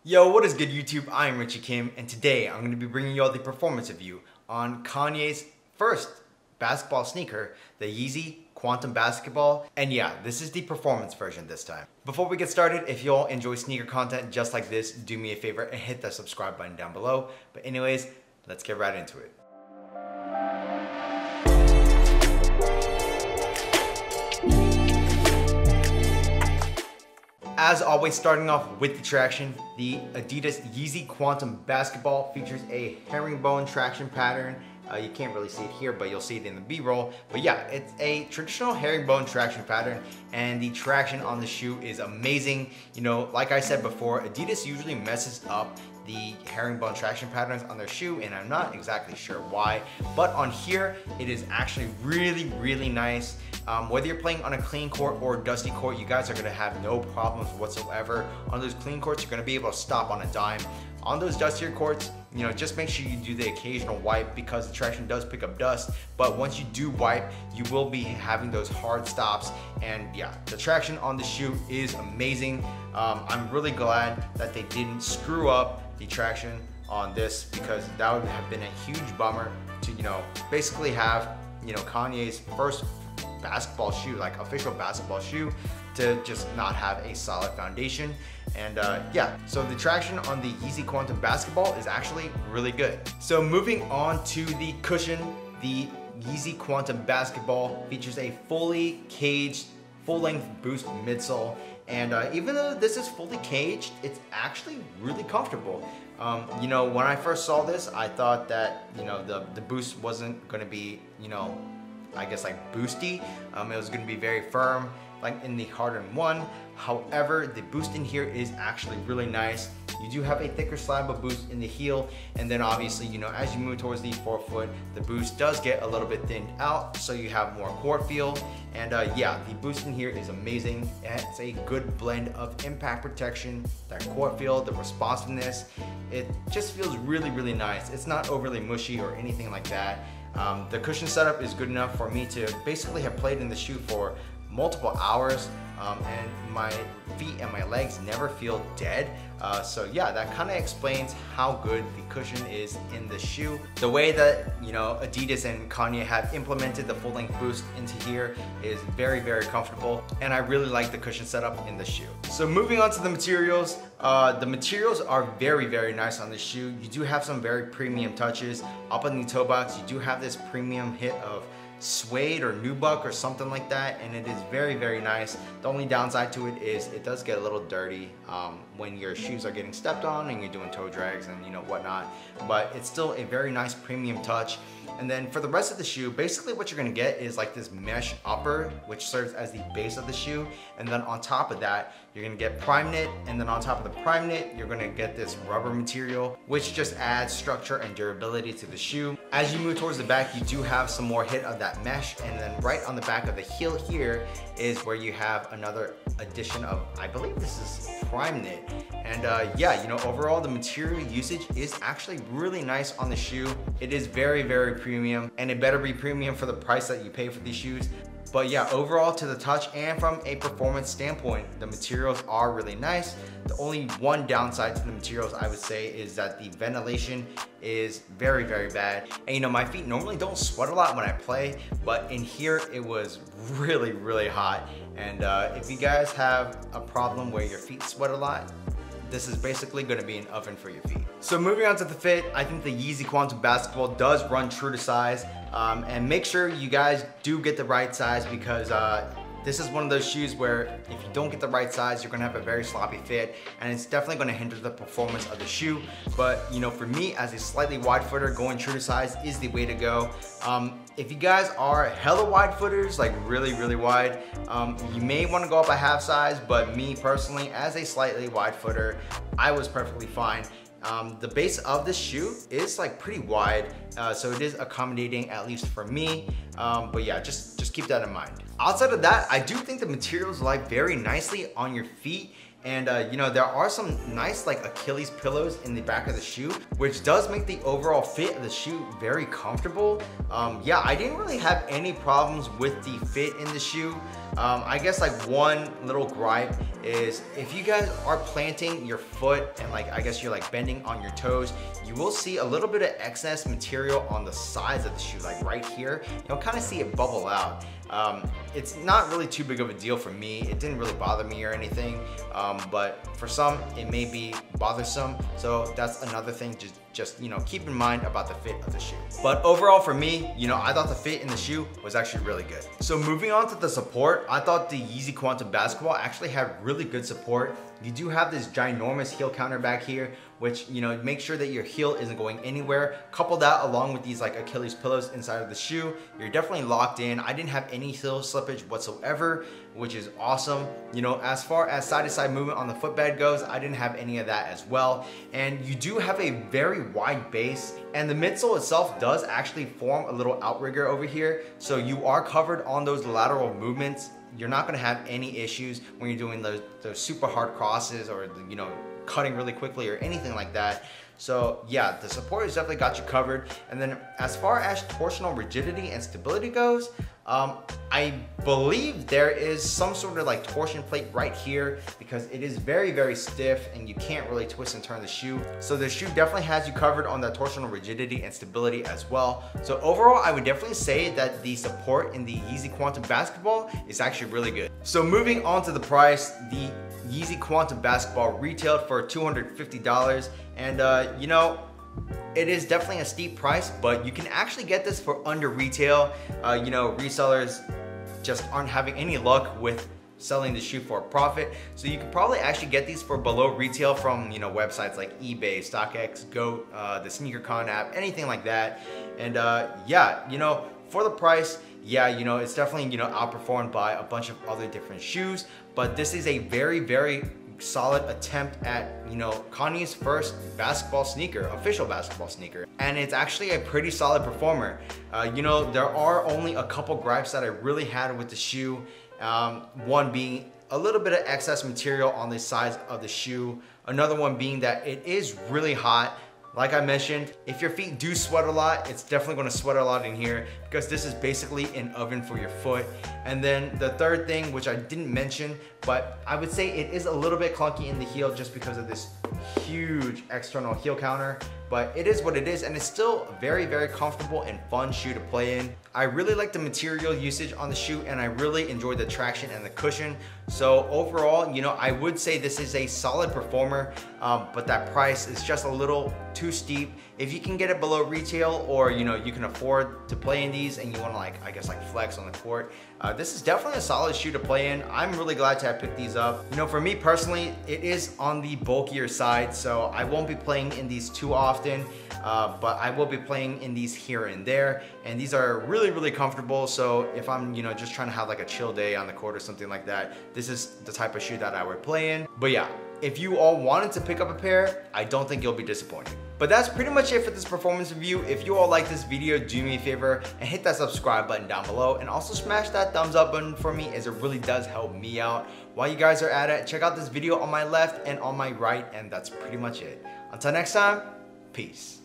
Yo, what is good YouTube? I am Richie Kim, and today I'm going to be bringing you all the performance review on Kanye's first basketball sneaker, the YZY QNTM Basketball. And yeah, this is the performance version this time. Before we get started, if you all enjoy sneaker content just like this, do me a favor and hit that subscribe button down below. But anyways, let's get right into it. As always, starting off with the traction, the Adidas YZY QNTM Basketball features a herringbone traction pattern. You can't really see it here, but you'll see it in the B-roll. But yeah, it's a traditional herringbone traction pattern, and the traction on the shoe is amazing. You know, like I said before, Adidas usually messes up the herringbone traction patterns on their shoe, and I'm not exactly sure why, but on here, it is actually really nice. Whether you're playing on a clean court or dusty court, you guys are gonna have no problems whatsoever. On those clean courts, you're gonna be able to stop on a dime. On those dustier courts, you know, just make sure you do the occasional wipe because the traction does pick up dust. But once you do wipe, you will be having those hard stops. And yeah, the traction on the shoe is amazing. I'm really glad that they didn't screw up the traction on this, because that would have been a huge bummer to, you know, basically have, you know, Kanye's first basketball shoe, like official basketball shoe, to just not have a solid foundation. And yeah, so the traction on the YZY QNTM Basketball is actually really good. So moving on to the cushion, the YZY QNTM Basketball features a fully caged, full-length boost midsole. And even though this is fully caged, it's actually really comfortable. You know, when I first saw this, I thought that, you know, the boost wasn't gonna be, you know, I guess like boosty. It was gonna be very firm, like in the hardened one. However, the boost in here is actually really nice. You do have a thicker slab of boost in the heel, and then obviously, you know, as you move towards the forefoot, the boost does get a little bit thinned out, so you have more court feel. And yeah, the boost in here is amazing. It's a good blend of impact protection, that court feel, the responsiveness. It just feels really nice. It's not overly mushy or anything like that. The cushion setup is good enough for me to basically have played in the shoe for multiple hours, and my feet and my legs never feel dead. So yeah, that kind of explains how good the cushion is in the shoe. The way that, you know, Adidas and Kanye have implemented the full-length boost into here is very comfortable, and I really like the cushion setup in the shoe. So moving on to the materials are very nice on the shoe. You do have some very premium touches. Up on the toe box, you do have this premium hit of suede or nubuck or something like that, and it is very nice. The only downside to it is it does get a little dirty when your shoes are getting stepped on and you're doing toe drags and, you know, whatnot, but it's still a very nice premium touch. And then for the rest of the shoe, basically what you're gonna get is like this mesh upper, which serves as the base of the shoe. And then on top of that, you're gonna get prime knit. And then on top of the prime knit, you're gonna get this rubber material, which just adds structure and durability to the shoe. As you move towards the back, you do have some more hit of that mesh. And then right on the back of the heel here is where you have another addition of, I believe this is prime knit. And yeah, you know, overall the material usage is actually really nice on the shoe. It is very premium, and it better be premium for the price that you pay for these shoes. But yeah, overall to the touch and from a performance standpoint, the materials are really nice. The only one downside to the materials, I would say, is that the ventilation is very bad. And you know, my feet normally don't sweat a lot when I play, but in here it was really hot. And if you guys have a problem where your feet sweat a lot, this is basically gonna be an oven for your feet. So moving on to the fit, I think the YZY QNTM Basketball does run true to size. And make sure you guys do get the right size, because this is one of those shoes where if you don't get the right size, you're gonna have a very sloppy fit, and it's definitely gonna hinder the performance of the shoe. But you know, for me as a slightly wide footer, going true to size is the way to go. If you guys are hella wide footers, like really wide, you may wanna go up a half size, but me personally, as a slightly wide footer, I was perfectly fine. The base of this shoe is like pretty wide, so it is accommodating, at least for me. But yeah, just keep that in mind. Outside of that, I do think the materials lie very nicely on your feet. And you know, there are some nice like Achilles pillows in the back of the shoe, which does make the overall fit of the shoe very comfortable. Yeah, I didn't really have any problems with the fit in the shoe. I guess like one little gripe is if you guys are planting your foot and like, I guess you're like bending on your toes, you will see a little bit of excess material on the sides of the shoe, like right here. You'll kind of see it bubble out. It's not really too big of a deal for me. It didn't really bother me or anything, but for some it may be bothersome. So that's another thing, just you know, keep in mind about the fit of the shoe. But overall for me, you know, I thought the fit in the shoe was actually really good. So moving on to the support, I thought the Yeezy Quantum Basketball actually had really good support. You do have this ginormous heel counter back here, which, you know, make sure that your heel isn't going anywhere. Couple that along with these like Achilles pillows inside of the shoe, you're definitely locked in. I didn't have any heel slippage whatsoever, which is awesome. You know, as far as side to side movement on the footbed goes, I didn't have any of that as well. And you do have a very wide base, and the midsole itself does actually form a little outrigger over here. So you are covered on those lateral movements. You're not gonna have any issues when you're doing those super hard crosses or, you know, cutting really quickly or anything like that. So yeah, the support has definitely got you covered. And then as far as torsional rigidity and stability goes, I believe there is some sort of like torsion plate right here because it is very, very stiff and you can't really twist and turn the shoe. So the shoe definitely has you covered on that torsional rigidity and stability as well. So overall, I would definitely say that the support in the Yeezy Quantum Basketball is actually really good. So moving on to the price, the Yeezy Quantum Basketball retailed for $250, and you know, it is definitely a steep price, but you can actually get this for under retail. You know, resellers just aren't having any luck with selling the shoe for a profit, so you can probably actually get these for below retail from, you know, websites like eBay, StockX, GOAT, the SneakerCon app, anything like that. And yeah, you know, for the price, yeah, you know, it's definitely, you know, outperformed by a bunch of other different shoes, but this is a very, very solid attempt at, you know, Kanye's first basketball sneaker, official basketball sneaker. And it's actually a pretty solid performer. You know, there are only a couple gripes that I really had with the shoe. One being a little bit of excess material on the sides of the shoe. Another one being that it is really hot. Like I mentioned, if your feet do sweat a lot, it's definitely gonna sweat a lot in here because this is basically an oven for your foot. And then the third thing, which I didn't mention, but I would say it is a little bit clunky in the heel just because of this huge external heel counter, but it is what it is, and it's still a very, very comfortable and fun shoe to play in. I really like the material usage on the shoe, and I really enjoy the traction and the cushion. So overall, you know, I would say this is a solid performer, but that price is just a little too steep. If you can get it below retail, or, you know, you can afford to play in these and you want to, like, I guess, like flex on the court, this is definitely a solid shoe to play in. I'm really glad to have picked these up. You know, for me personally, it is on the bulkier side, so I won't be playing in these too often, but I will be playing in these here and there, and these are really, really comfortable. So if I'm, you know, just trying to have like a chill day on the court or something like that, this is the type of shoe that I would play in. But yeah, if you all wanted to pick up a pair, I don't think you'll be disappointed. But that's pretty much it for this performance review. If you all like this video, do me a favor and hit that subscribe button down below, and also smash that thumbs up button for me, as it really does help me out. While you guys are at it, check out this video on my left and on my right, and that's pretty much it. Until next time, peace.